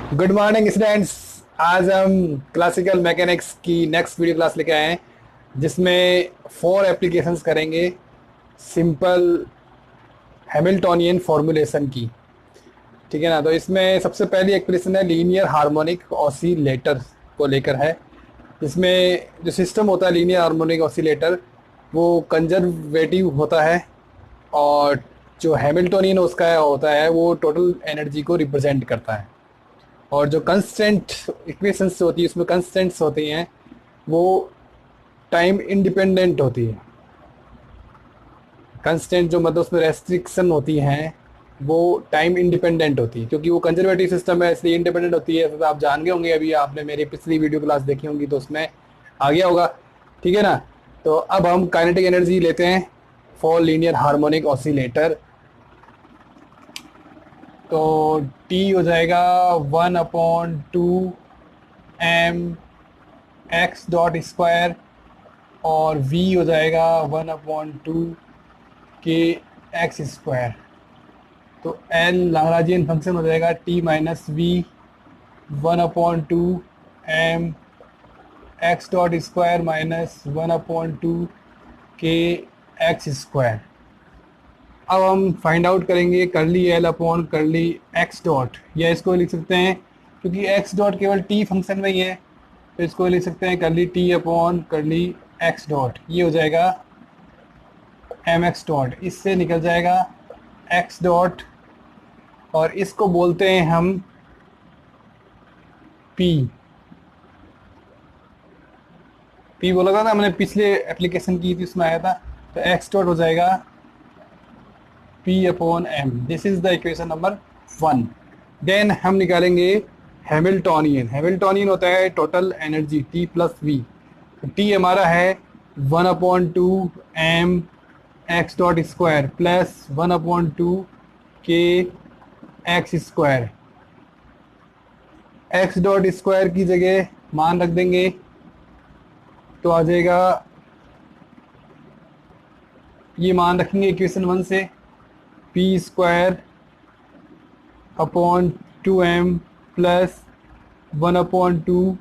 Good morning students. आज हम classical mechanics की नेक्स्ट वीडियो क्लास लेके आए हैं, जिसमें 4 एप्लीकेशंस करेंगे सिंपल हैमिल्टोनियन फॉर्मूलेशन की। ठीक है ना। तो इसमें सबसे पहली एप्लीकेशन है लीनियर हार्मोनिक ऑसिलेटर को लेकर है, जिसमें जो सिस्टम होता है लीनियर हार्मोनिक ऑसिलेटर वो कंजर्वेटिव होता है, और जो हैमिल्टोनियन उसका होता है वो टोटल एनर्जी को रिप्रेजेंट करता है। और जो कंस्टेंट इक्वेशंस होती है उसमें कंस्टेंट्स होती हैं वो टाइम इंडिपेंडेंट होती है। कंस्टेंट जो मतलब उसमें रेस्ट्रिक्शन होती हैं वो टाइम इंडिपेंडेंट होती है, क्योंकि वो कंजर्वेटिव सिस्टम है इसलिए इंडिपेंडेंट होती है। तो आप जान गए होंगे, अभी आपने मेरी पिछली वीडियो क्लास देखी होंगी तो उसमें आ गया होगा। ठीक है ना। तो अब हम काइनेटिक एनर्जी लेते हैं फॉर लीनियर हार्मोनिक ऑसिलेटर। तो टी हो जाएगा 1/2 m x डॉट स्क्वायर, और v हो जाएगा 1/2 k x स्क्वायर। तो L लाग्रांजियन फंक्शन हो जाएगा t minus V 1/2 m x dot square minus 1/2 k x square. अब हम फाइंड आउट करेंगे curly L upon curly X dot, या इसको लिख सकते हैं क्योंकि एक्स डॉट केवल टी फंक्शन में ही है तो इसको लिख सकते हैं करली T upon curly X dot. ये हो जाएगा एम एक्स डॉट, इससे निकल जाएगा एक्स डॉट, और इसको बोलते हैं हम पी। पी बोला था ना हमने, पिछले एप्लीकेशन की थी उसमें आया था। तो एक्स डॉट हो जाएगा P upon M. This is the equation number 1। Then हम निकालेंगे हैमिल्टोनियन। हैमिल्टोनियन होता है total energy T plus V. तो T हमारा है 1/2 m x dot square plus 1/2 k x स्क्वायर। x डॉट स्क्वायर की जगह मान रख देंगे तो आ जाएगा, ये मान रखेंगे इक्वेशन 1 से p² upon 2m plus 1/2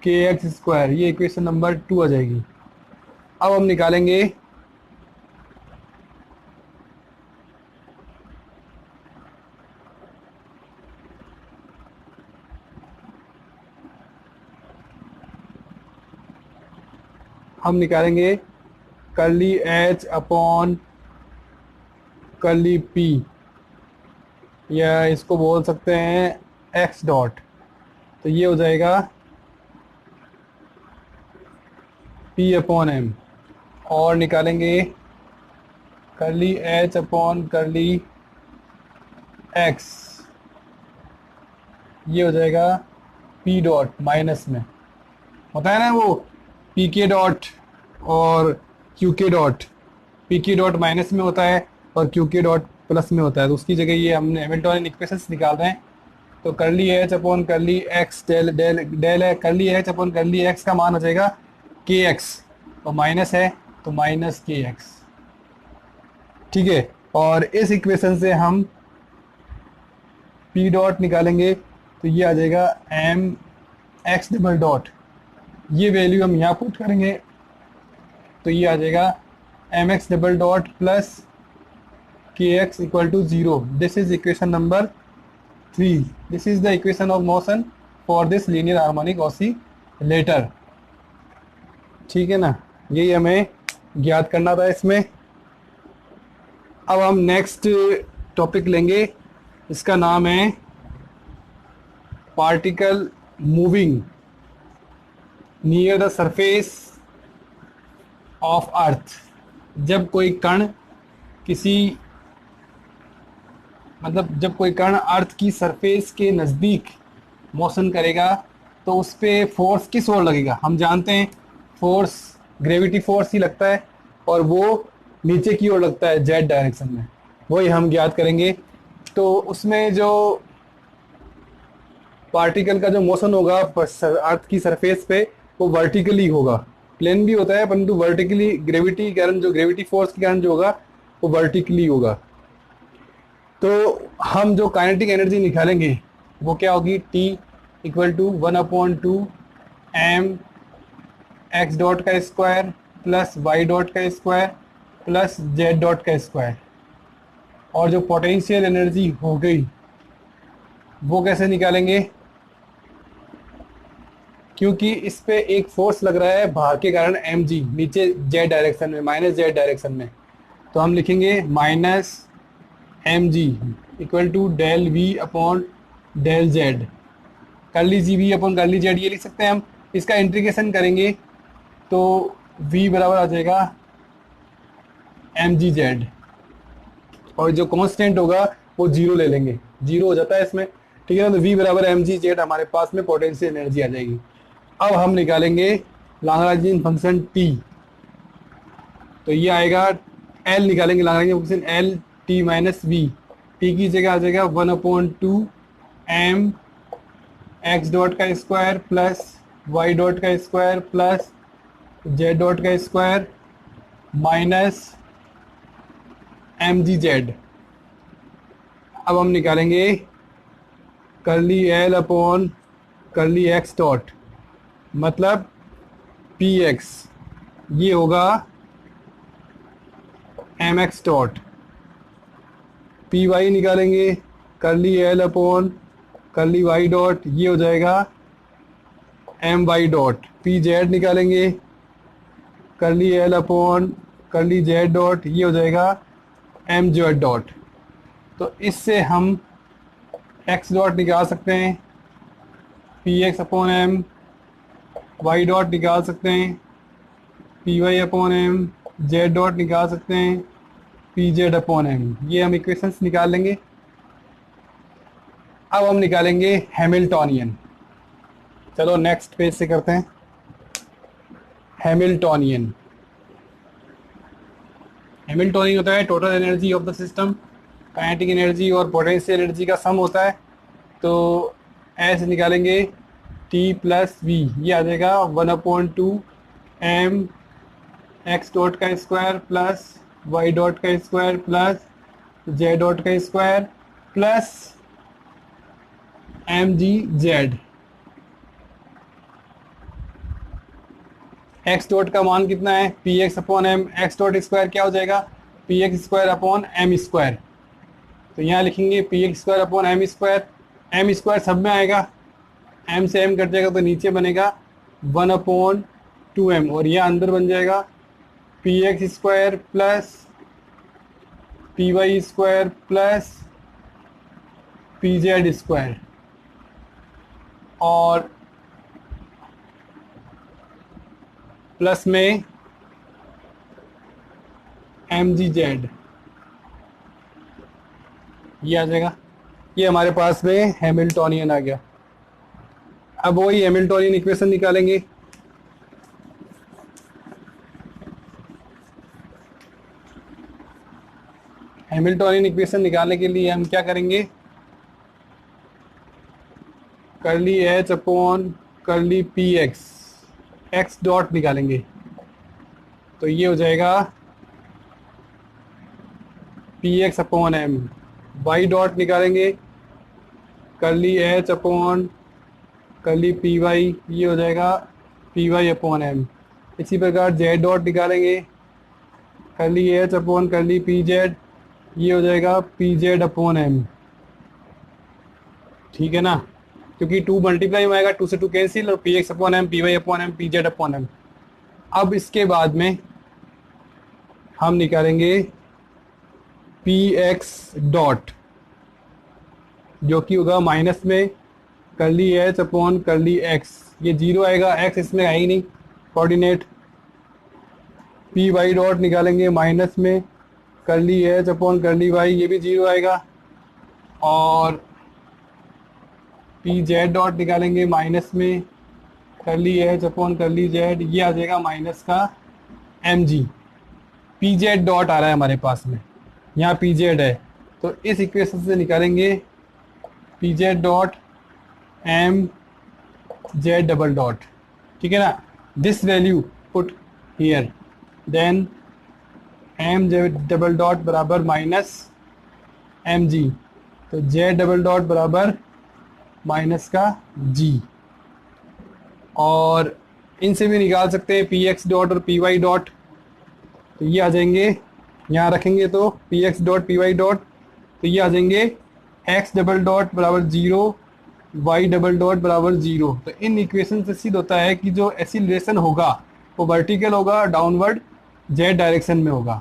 kx square. ये इक्वेशन नंबर 2 आ जाएगी। अब हम निकालेंगे करली एच अपॉन करली पी, या इसको बोल सकते हैं एक्स डॉट। तो ये हो जाएगा पी अपॉन एम। और निकालेंगे करली एच अपॉन करली एक्स, ये हो जाएगा पी डॉट माइनस में होता है ना वो पी के डॉट और क्यू के डॉट। पी के डॉट माइनस में होता है और क्यू के डॉट प्लस में होता है, तो उसकी जगह ये हमने हैमिल्टोनियन इक्वेशंस निकाल रहे हैं। तो करली H upon curly x del del del है, करली एच अपॉन करली एक्स का मान हो जाएगा के एक्स, और माइनस है तो माइनस के एक्स। ठीक है। और इस इक्वेशन से हम पी डॉट निकालेंगे तो ये आ जाएगा एम एक्स डबल डॉट। ये वैल्यू हम यहाँ पुट करेंगे तो ये आ जाएगा M X double dot plus K X equal to 0। This is equation number 3। This is the equation of motion for this linear harmonic oscillator. ठीक है ना। यही हमें ज्ञात करना था इसमें। अब हम नेक्स्ट टॉपिक लेंगे, इसका नाम है particle moving near the surface of earth. जब कोई कण जब कोई कण अर्थ की सरफेस के नज़दीक मोशन करेगा तो उस पर फोर्स किस ओर लगेगा। हम जानते हैं फोर्स ग्रेविटी फोर्स ही लगता है, और वो नीचे की ओर लगता है जेड डायरेक्शन में। वही हम ज्ञात करेंगे। तो उसमें जो पार्टिकल का जो मोशन होगा अर्थ की सरफेस पे वो वर्टिकली होगा। प्लेन भी होता है परंतु वर्टिकली ग्रेविटी के कारण, जो ग्रेविटी फोर्स के कारण जो होगा वो वर्टिकली होगा। तो हम जो काइनेटिक एनर्जी निकालेंगे वो क्या होगी, T equal to 1/2 M X dot का स्क्वायर प्लस वाई डॉट का स्क्वायर प्लस जेड डॉट का स्क्वायर। और जो पोटेंशियल एनर्जी हो गई वो कैसे निकालेंगे, क्योंकि इस पे एक फोर्स लग रहा है भार के कारण एम जी, नीचे जेड डायरेक्शन में, माइनस जेड डायरेक्शन में। तो हम लिखेंगे minus M G equal to del V upon del Z, curly G V upon curly Z, ये लिख सकते हैं हम। इसका इंटीग्रेशन करेंगे तो v बराबर आ जाएगा एम जी जेड, और जो कांस्टेंट होगा वो जीरो ले लेंगे, जीरो हो जाता है इसमें, ठीक है ना। तो v बराबर एम जी जेड हमारे पास में पोटेंशियल एनर्जी आ जाएगी। अब हम निकालेंगे लाग्रांजियन फंक्शन t, तो ये आएगा l, निकालेंगे Lagrangian function l t minus V, t की जगह आ जाएगा 1/2 एम एक्स डॉट का स्क्वायर प्लस वाई डॉट का स्क्वायर प्लस जेड डॉट का square minus M G Z. अब हम निकालेंगे curly L upon curly X dot, मतलब पी एक्स, ये होगा M X dot. P Y निकालेंगे curly L upon curly Y dot, ये हो जाएगा M Y dot. P Z निकालेंगे curly L upon curly Z dot, ये हो जाएगा एम जेड डॉट। तो इससे हम एक्स डॉट निकाल सकते हैं, P X upon M, Y dot निकाल सकते हैं, P Y upon M, Z dot निकाल सकते हैं, पी जेड अपॉन एम। ये हम इक्वेशंस निकाल लेंगे। अब हम निकालेंगे हैमिल्टोनियन। चलो नेक्स्ट पेज से करते हैं। हैमिल्टोनियन, हैमिल्टोनियन होता है total energy of the system, kinetic energy और पोटेंशियल एनर्जी का सम होता है। तो ऐसे निकालेंगे टी प्लस वी, ये आ जाएगा 1/2 एम एक्स डॉट का स्क्वायर प्लस वाई डॉट का स्क्वायर प्लस जेड डॉट का square plus M G Z. X dot का मान कितना है, P X upon M, X dot square क्या हो जाएगा, P X square upon M square. तो यहाँ लिखेंगे P X square upon M square, M square सब में आएगा, एम से एम कट जाएगा तो नीचे बनेगा 1/2 एम, और यह अंदर बन जाएगा P X square plus P Y square plus P Z square, और प्लस में एम जी जेड, ये आ जाएगा। ये हमारे पास में हैमिल्टोनियन आ गया। अब वही हैमिल्टोनियन इक्वेशन निकालेंगे। हैमिल्टोनियन इक्वेशन निकालने के लिए हम क्या करेंगे, curly H upon curly P X, X dot निकालेंगे। तो ये हो जाएगा P X upon M, Y dot निकालेंगे curly H upon curly P Y, ये हो जाएगा पी वाई अपॉन एम। इसी प्रकार जेड डॉट निकालेंगे curly H upon curly P Z, ये हो जाएगा पी जेड अपॉन एम, ठीक है ना, क्योंकि 2 मल्टीप्लाई में आएगा, 2 से 2 कैंसिल, और P X upon M, P Y upon M, P Z upon M. अब इसके बाद में हम निकालेंगे पी एक्स डॉट, जो कि होगा माइनस में curly H upon curly X, ये जीरो आएगा, एक्स इसमें है ही नहीं कोऑर्डिनेट। पी वाई डॉट निकालेंगे माइनस में curly H upon curly Y, ये भी जीरो आएगा, और पी जेड डॉट निकालेंगे माइनस में curly H upon curly Z, ये आ जाएगा माइनस का M G. P Z dot आ रहा है हमारे पास में, यहाँ पी जेड है, तो इस इक्वेशन से निकालेंगे P Z dot M Z double dot, ठीक है ना। This value put here, then M Z double dot बराबर माइनस एम जी, तो जेड डबल डॉट बराबर माइनस का जी, और इनसे भी निकाल सकते हैं पी एक्स डॉट और पी वाई डॉट। तो ये आ जाएंगे, यहाँ रखेंगे तो P X dot P Y dot, तो ये आ जाएंगे एक्स डबल डॉट बराबर जीरो, वाई डबल डॉट बराबर जीरो। तो इन इक्वेशन से सिद्ध होता है कि जो एक्सीलरेशन होगा वो वर्टिकल होगा, डाउनवर्ड जेड डायरेक्शन में होगा,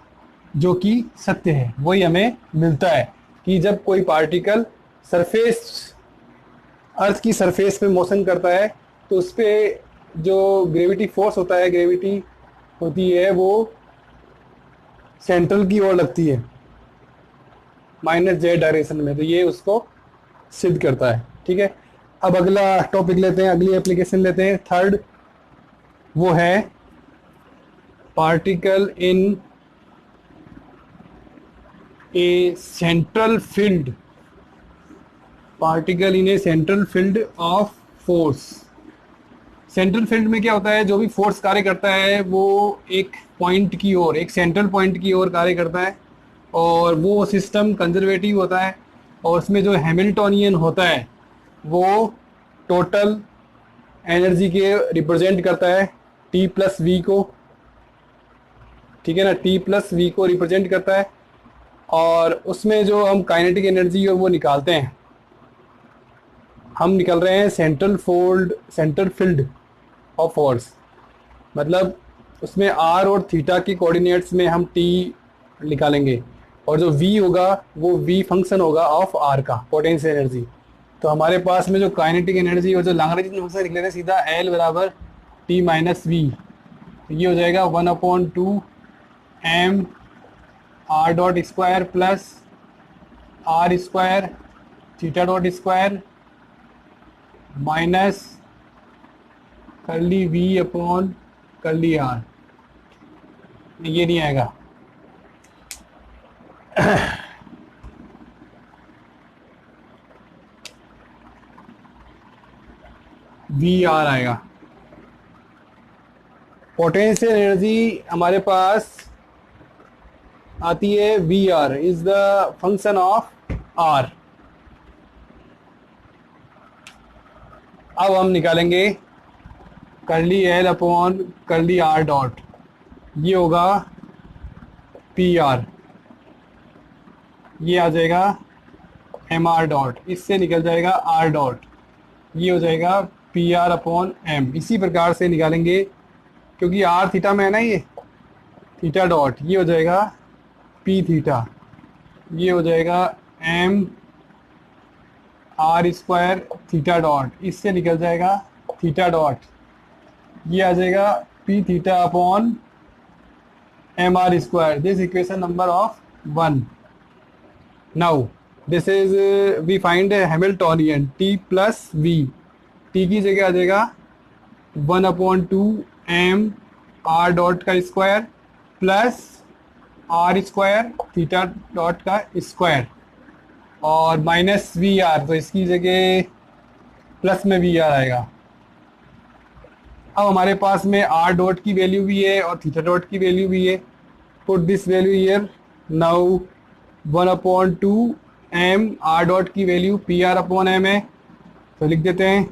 जो कि सत्य है। वही हमें मिलता है कि जब कोई पार्टिकल सरफेस, अर्थ की सरफेस पे मोशन करता है तो उस पर जो ग्रेविटी फोर्स होता है, ग्रेविटी होती है वो सेंट्रल की ओर लगती है, माइनस जेड डायरेक्शन में। तो ये उसको सिद्ध करता है। ठीक है, अब अगला टॉपिक लेते हैं, अगली एप्लीकेशन लेते हैं, थर्ड। वो है particle in A central field, particle in A central field of force. Central field में क्या होता है, जो भी फोर्स कार्य करता है वो एक पॉइंट की ओर, एक सेंट्रल पॉइंट की ओर कार्य करता है, और वो सिस्टम कंजर्वेटिव होता है। और उसमें जो हैमिल्टोनियन होता है वो टोटल एनर्जी के रिप्रेजेंट करता है टी प्लस वी को। ठीक है ना, टी प्लस वी को रिप्रेजेंट करता है। और उसमें जो हम काइनेटिक एनर्जी है वो निकालते हैं, हम निकल रहे हैं सेंट्रल फील्ड ऑफ फोर्स। मतलब उसमें आर और थीटा के कोऑर्डिनेट्स में हम टी निकालेंगे, और जो वी होगा वो वी फंक्शन होगा ऑफ आर का, पोटेंशियल एनर्जी। तो हमारे पास में जो काइनेटिक एनर्जी और जो लैग्रेंज फंक्शन लिख लेते हैं सीधा, एल बराबर टी माइनस वी। ये हो जाएगा 1/2 M R dot square plus R square theta dot square minus curly V upon curly R. ये नहीं आएगा, वी आर आएगा। पोटेंशियल एनर्जी हमारे पास आती है V R is the function of R. अब हम निकालेंगे curly L upon curly R dot, ये होगा पी आर, ये आ जाएगा एम आर डॉट, इससे निकल जाएगा आर डॉट, ये हो जाएगा पी आर अपॉन एम। इसी प्रकार से निकालेंगे, क्योंकि आर थीटा में है ना, ये थीटा डॉट, ये हो जाएगा पी थीटा, ये हो जाएगा M R square theta dot, इससे निकल जाएगा थीटा डॉट, ये आ जाएगा P theta upon M R square. This equation number of 1। Now this is we find Hamiltonian T plus V. T की जगह आ जाएगा 1/2 एम आर डॉट का square plus R square theta dot का square, और माइनस वी आर, तो इसकी जगह प्लस में वी आर आएगा। अब हमारे पास में आर डॉट की वैल्यू भी है और थीटा डॉट की वैल्यू भी है। Put this value here. Now 1/2 M R dot की value P R upon M है, तो लिख देते हैं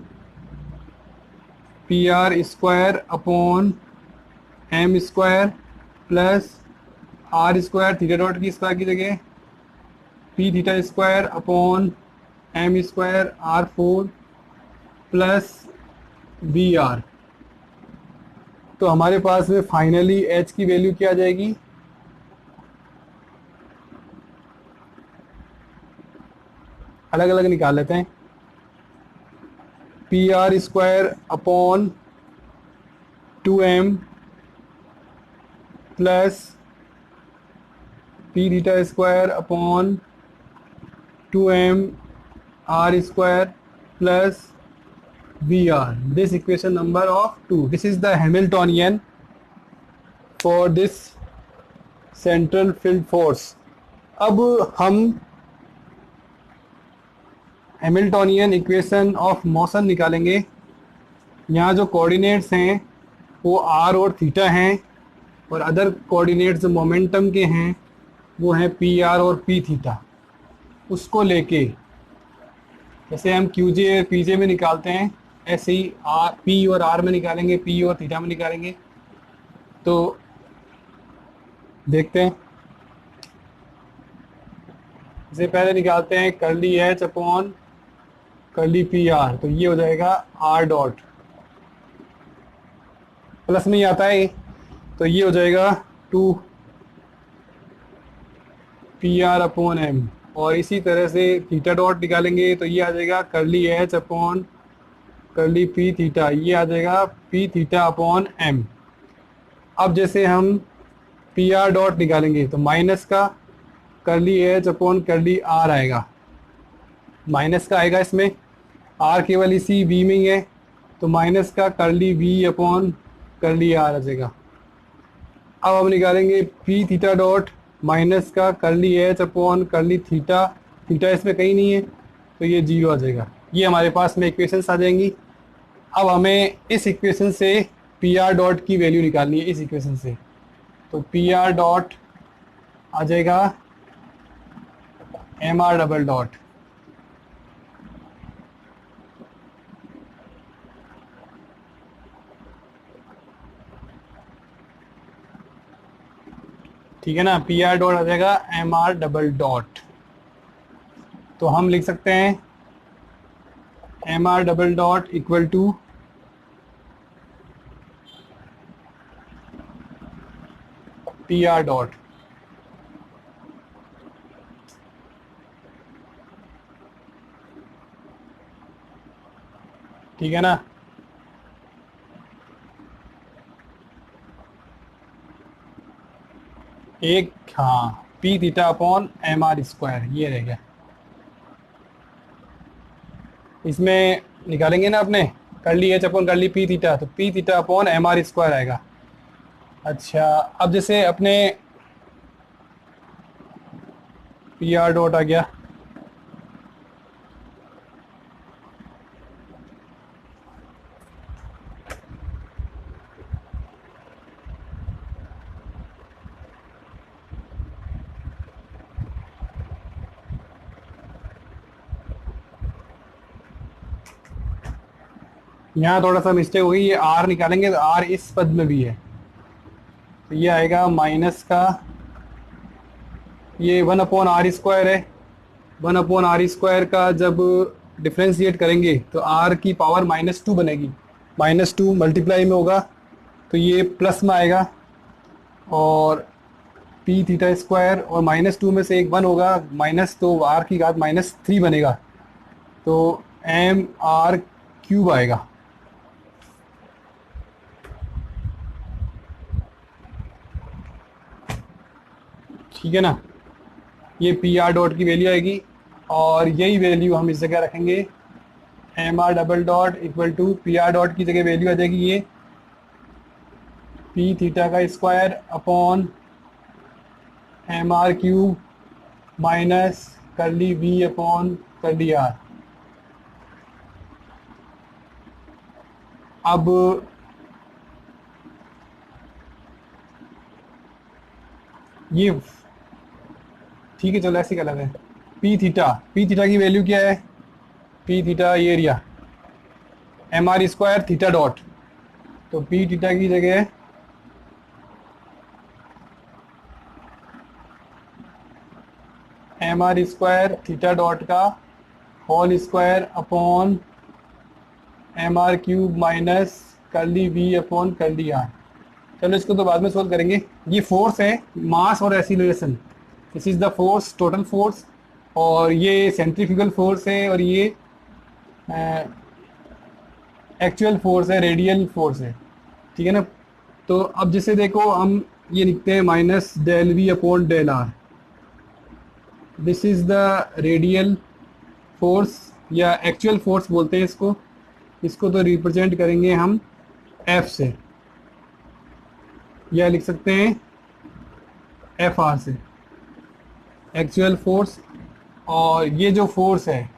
P R square upon M square plus R square theta dot की स्क्वायर की जगह P theta square upon M square R 4 plus B R. तो हमारे पास में फाइनली एच की वैल्यू क्या आ जाएगी, अलग अलग निकाल लेते हैं। P R square upon 2m plus P theta square upon 2m R square plus V R. This equation number of 2, this is the Hamiltonian for this central field force. अब हम हैमिल्टोनियन इक्वेशन ऑफ मोशन निकालेंगे। यहाँ जो coordinates हैं वो are और theta हैं, और अदर कोऑर्डिनेट्स जो मोमेंटम के हैं वो हैं पी आर और पी थीटा। उसको लेके जैसे हम क्यूजे पीजे में निकालते हैं, ऐसे ही आर पी और आर में निकालेंगे, पी और थीटा में निकालेंगे। तो देखते हैं, इसे पहले निकालते हैं curly H upon curly P R, तो ये हो जाएगा आर डॉट, प्लस में ही आता है, तो ये हो जाएगा 2 पी आर अपॉन एम। और इसी तरह से थीटा डॉट निकालेंगे तो ये आ जाएगा curly H upon curly P theta, ये आ जाएगा पी थीटा अपॉन एम। अब जैसे हम पी आर डॉट निकालेंगे तो माइनस का curly H upon curly R आएगा, माइनस का आएगा इसमें, आर केवल इसी वी में ही है, तो माइनस का curly V upon curly R आ जाएगा। अब हम निकालेंगे पी थीटा डॉट, माइनस का curly H upon curly theta, theta इसमें कहीं नहीं है, तो ये जीरो आ जाएगा। ये हमारे पास में इक्वेशंस आ जाएंगी। अब हमें इस इक्वेशन से पी आर डॉट की वैल्यू निकालनी है, इस इक्वेशन से। तो पी आर डॉट आ जाएगा एम आर डबल डॉट, ठीक है ना। पी आर डॉट आ जाएगा एम आर डबल डॉट, तो हम लिख सकते हैं M R double dot equal to P R dot. ठीक है ना। एक, हाँ, P theta upon M R square, ये रह गया। इसमें निकालेंगे ना अपने curly H upon curly P theta, तो P theta upon M R square आएगा। अच्छा, अब जैसे अपने पी आर डॉट आ गया, यहाँ थोड़ा सा मिस्टेक हो गई, ये आर निकालेंगे तो आर इस पद में भी है, तो ये आएगा माइनस का, ये 1/r² है, 1/r² का जब डिफ्रेंशिएट करेंगे तो r की पावर -2 बनेगी, -2 मल्टीप्लाई में होगा तो ये प्लस में आएगा, और पी थीटा स्क्वायर और -2 में से एक 1 होगा, माइनस, तो r की घात -3 बनेगा, तो mr³ आएगा। ठीक है ना। ये पी आर डॉट की वैल्यू आएगी, और यही वैल्यू हम इस जगह रखेंगे, M R double dot equal to P R dot की जगह वैल्यू आ जाएगी ये पी थीटा का square upon M R cube minus curly V upon curly R. अब ये ठीक है, चलो ऐसे कर लेते हैं। पी थीटा की वैल्यू क्या है, पी थीटा ये area, M R square theta dot, तो पी थीटा की जगह M R square theta dot का whole square upon M R cube minus curly V upon curly R. चलो इसको तो बाद में सोल्व करेंगे। ये फोर्स है, मास और acceleration, this is the force, total force, और ये सेंट्रीफ्यूगल फोर्स है, और ये एक्चुअल फोर्स है, रेडियल फोर्स है। ठीक है ना। तो अब जैसे देखो हम ये लिखते हैं minus del V upon del R, this is the radial force या एक्चुअल फोर्स बोलते हैं इसको। इसको तो रिप्रेजेंट करेंगे हम एफ से, या लिख सकते हैं एफ आर से, एक्चुअल फोर्स। और ये जो फोर्स है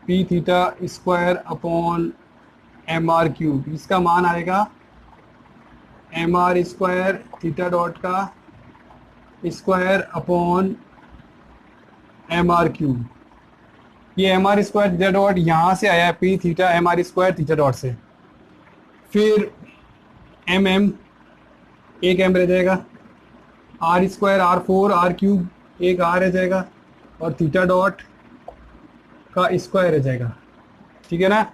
P theta square upon M R cube, इसका मान आएगा M R square theta dot का square upon M R cube. ये M R square theta dot यहाँ से आया P theta M R square theta dot से, फिर एम एम एक एम रह जाएगा, R square R four R cube एक आर रह जाएगा, और थीटा डॉट का स्क्वायर रह जाएगा। ठीक है ना,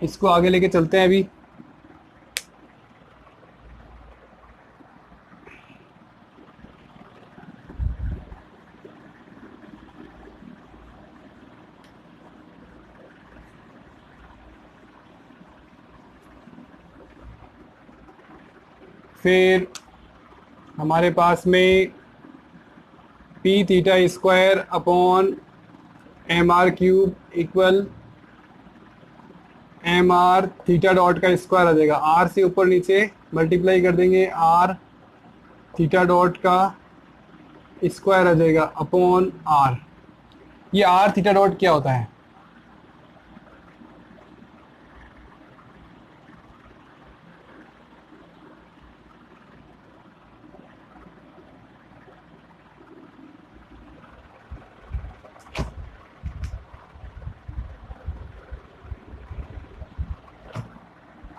इसको आगे लेके चलते हैं अभी। फिर हमारे पास में P theta square upon M R cube equal M R theta dot का स्क्वायर आ जाएगा। आर से ऊपर नीचे मल्टीप्लाई कर देंगे, आर थीटा डॉट का स्क्वायर आ जाएगा अपॉन आर। ये आर थीटा डॉट क्या होता है?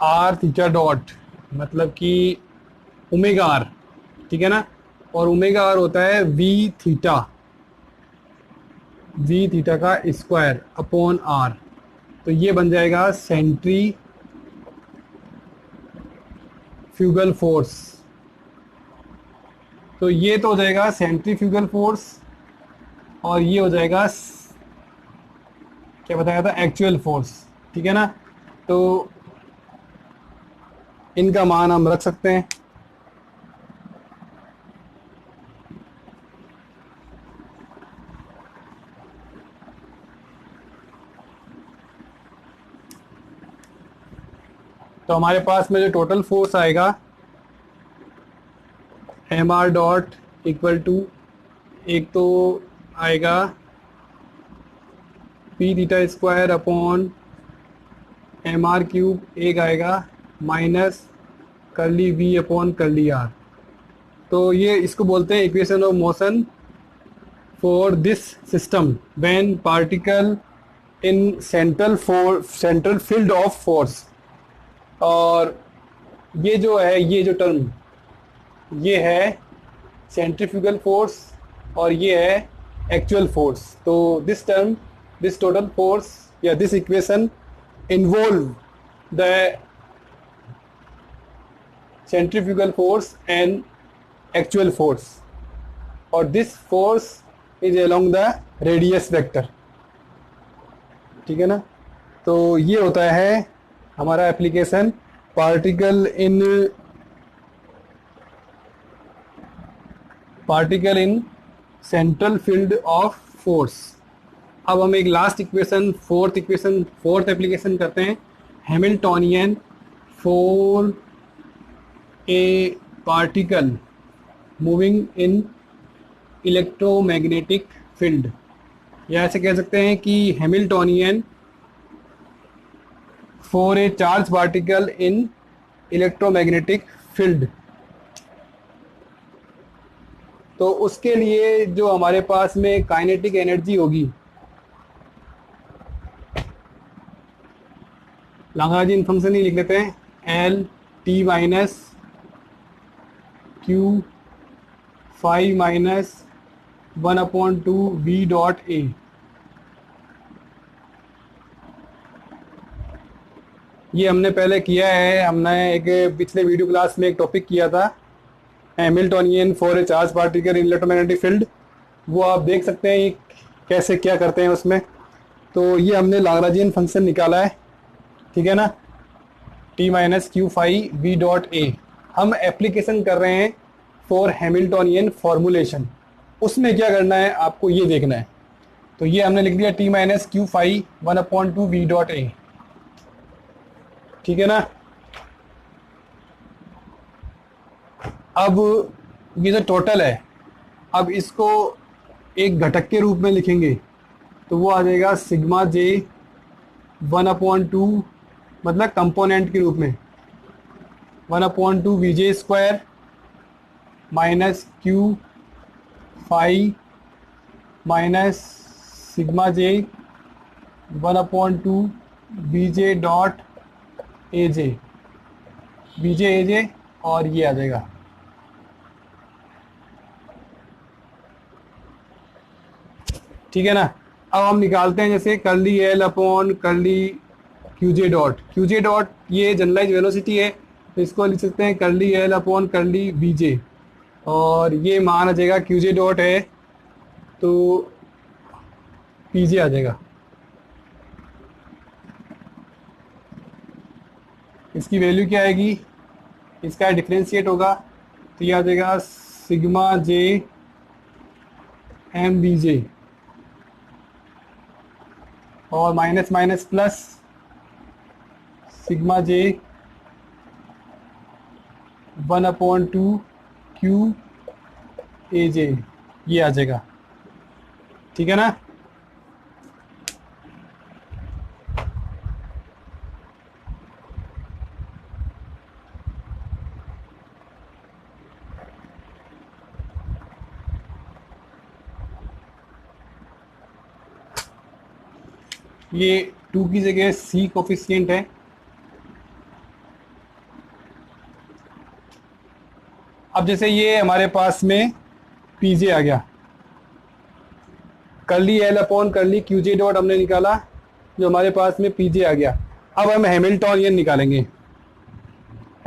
आर थीटा डॉट मतलब कि ओमेगा आर, ठीक है ना, और ओमेगा आर होता है वी थीटा का स्क्वायर अपॉन आर। तो ये बन जाएगा सेंट्रीफ्यूगल फोर्स। तो ये तो हो जाएगा सेंट्रीफ्यूगल फोर्स, और ये हो जाएगा क्या बताया था, एक्चुअल फोर्स। ठीक है ना, तो इनका मान हम रख सकते हैं। तो हमारे पास में जो टोटल फोर्स आएगा M R dot equal to, एक तो आएगा P theta square upon M R cube, एक आएगा minus curly V upon curly R. तो ये इसको बोलते हैं equation of motion for this system when particle in central field of force. और ये जो है, ये जो टर्म, ये है सेंट्रीफ्यूगल फोर्स और ये है एक्चुअल फोर्स। तो this term, this total force या this equation involve the centrifugal force and actual force, और this force is along the radius vector. ठीक है ना, तो ये होता है हमारा application particle in central field of force. अब हम एक लास्ट इक्वेशन, फोर्थ एप्लीकेशन करते हैं, Hamiltonian for a particle moving in electromagnetic field, या ऐसे कह सकते हैं कि Hamiltonian for A charge particle in electromagnetic field. तो उसके लिए जो हमारे पास में काइनेटिक एनर्जी होगी, लाग्रांजियन फंक्शन ही लिख लेते हैं, L T minus Q five minus 1/2 we dot A. ये हमने पहले किया है, हमने एक पिछले वीडियो क्लास में एक टॉपिक किया था, Hamiltonian for A charge particle in electromagnetic field. वो आप देख सकते हैं कैसे क्या करते हैं उसमें। तो ये हमने लाग्रांजियन फंक्शन निकाला है, ठीक है ना, T minus Q five we dot ए। हम एप्लीकेशन कर रहे हैं फॉर हैमिल्टोनियन फॉर्मूलेशन। उसमें क्या करना है आपको ये देखना है। तो ये हमने लिख दिया T minus Q five 1/2 we dot ए। ठीक है ना, अब ये जो टोटल है, अब इसको एक घटक के रूप में लिखेंगे तो वो आ जाएगा सिग्मा जे 1/2, मतलब कंपोनेंट के रूप में 1/2 V J square minus Q five minus sigma J 1/2 BJ dot AJ, BJ AJ, और ये आ जाएगा। ठीक है ना। अब हम निकालते हैं जैसे curly L upon curly QJ dot. QJ dot ये जनरलाइज वेलोसिटी है, तो इसको लिख सकते हैं कर्ली एल अपॉन कर्ली बीजे, और ये मान आ जाएगा क्यूजे डॉट है तो पीजे आ जाएगा। इसकी वैल्यू क्या आएगी, इसका डिफरेंशिएट होगा तो ये आ जाएगा सिग्मा जे एम बीजे, और minus minus plus sigma J 1/2 Q A J, ये आ जाएगा। ठीक है ना। ये 2 की जगह सी कोफिशिएंट है। अब जैसे ये हमारे पास में पीजे आ गया, curly L upon curly QJ dot हमने निकाला, जो हमारे पास में पीजे आ गया। अब हम हैमिल्टोनियन निकालेंगे।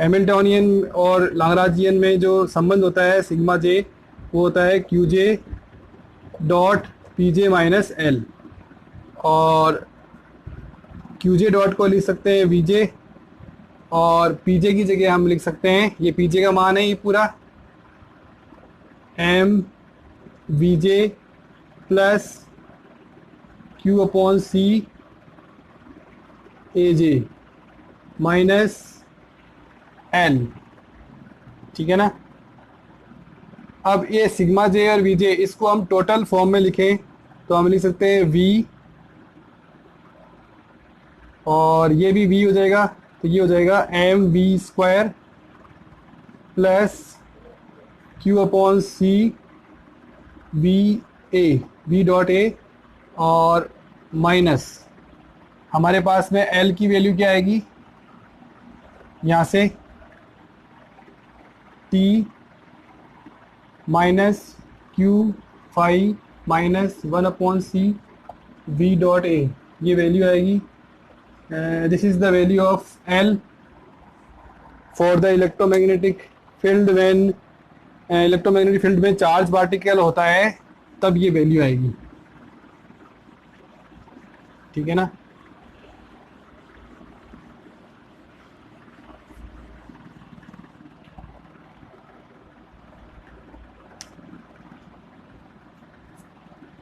हैमिल्टोनियन और लाग्रांजियन में जो संबंध होता है सिग्मा जे, वो होता है QJ dot P J minus L, और क्यूजे डॉट को लिख सकते हैं वीजे, और पीजे की जगह हम लिख सकते हैं, ये पीजे का मान है ये पूरा, एम वीजे प्लस क्यू अपॉन सी ए जे माइनस एल। ठीक है ना। अब ये सिग्मा जे और वीजे, इसको हम टोटल फॉर्म में लिखें तो हम लिख सकते हैं वी, और ये भी वी हो जाएगा, तो ये हो जाएगा M V square plus Q upon C V A, V dot A, और माइनस हमारे पास में एल की वैल्यू क्या आएगी, यहाँ से T minus Q five minus 1/c we dot A, ये वैल्यू आएगी। This is the value of L for the electromagnetic field when electromagnetic field में चार्ज पार्टिकल होता है, तब ये वैल्यू आएगी। ठीक है ना।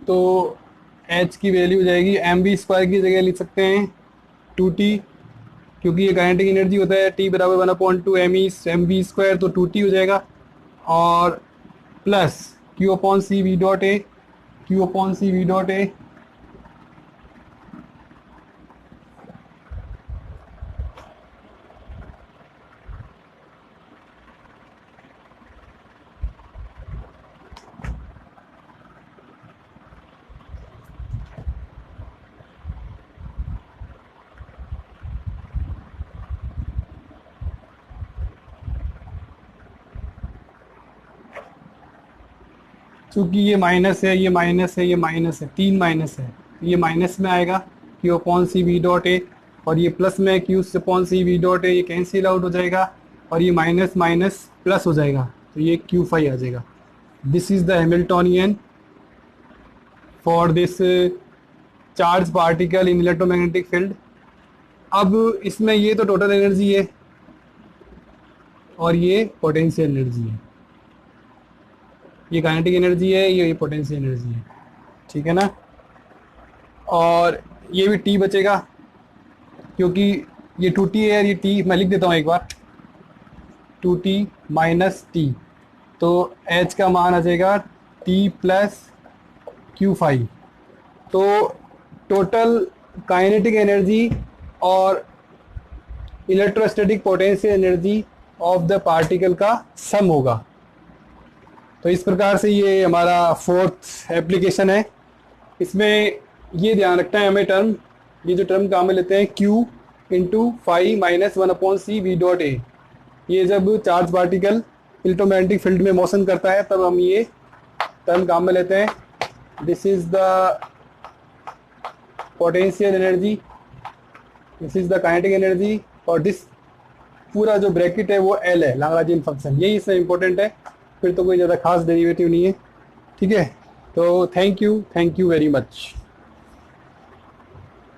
तो h की वैल्यू हो जाएगी एम वी स्क्वायर की जगह लिख सकते हैं 2t, क्योंकि ये काइनेटिक एनर्जी होता है t बराबर 1/2 एम वी स्क्वायर, तो 2t हो जाएगा, और plus q upon C V dot A, q upon C V dot A, चूँकि ये माइनस है, ये माइनस है, ये माइनस है, 3 माइनस है, ये माइनस में आएगा Q upon C V dot A, और ये प्लस में Q upon C V dot A, ये कैंसिल आउट हो जाएगा, और ये माइनस माइनस प्लस हो जाएगा, तो ये क्यू फाई आ जाएगा। This is the Hamiltonian for this charge particle in electromagnetic field. अब इसमें ये तो टोटल एनर्जी है और ये पोटेंशियल एनर्जी है, ये काइनेटिक एनर्जी है, ये पोटेंशियल एनर्जी है। ठीक है ना। और ये भी टी बचेगा, क्योंकि ये 2t है और ये टी, मैं लिख देता हूँ एक बार, 2t माइनस टी, तो h का मान आ जाएगा t प्लस क्यू फाइव। तो टोटल काइनेटिक एनर्जी और electrostatic potential energy of the particle का सम होगा। तो इस प्रकार से ये हमारा 4th एप्लीकेशन है। इसमें ये ध्यान रखना है हमें टर्म ये जो टर्म काम में लेते हैं Q into five minus one upon C V dot A. ये जब चार्ज पार्टिकल इलेक्ट्रोमैग्नेटिक फील्ड में मोशन करता है तब हम ये टर्म काम में लेते हैं। This is the potential energy, this is the kinetic energy, और दिस पूरा जो ब्रैकेट है वो एल है, लाग्रांजियन फंक्शन, यही इसमें इंपॉर्टेंट है। फिर तो कोई ज़्यादा खास डेरिवेटिव नहीं है। ठीक है, तो थैंक यू वेरी मच।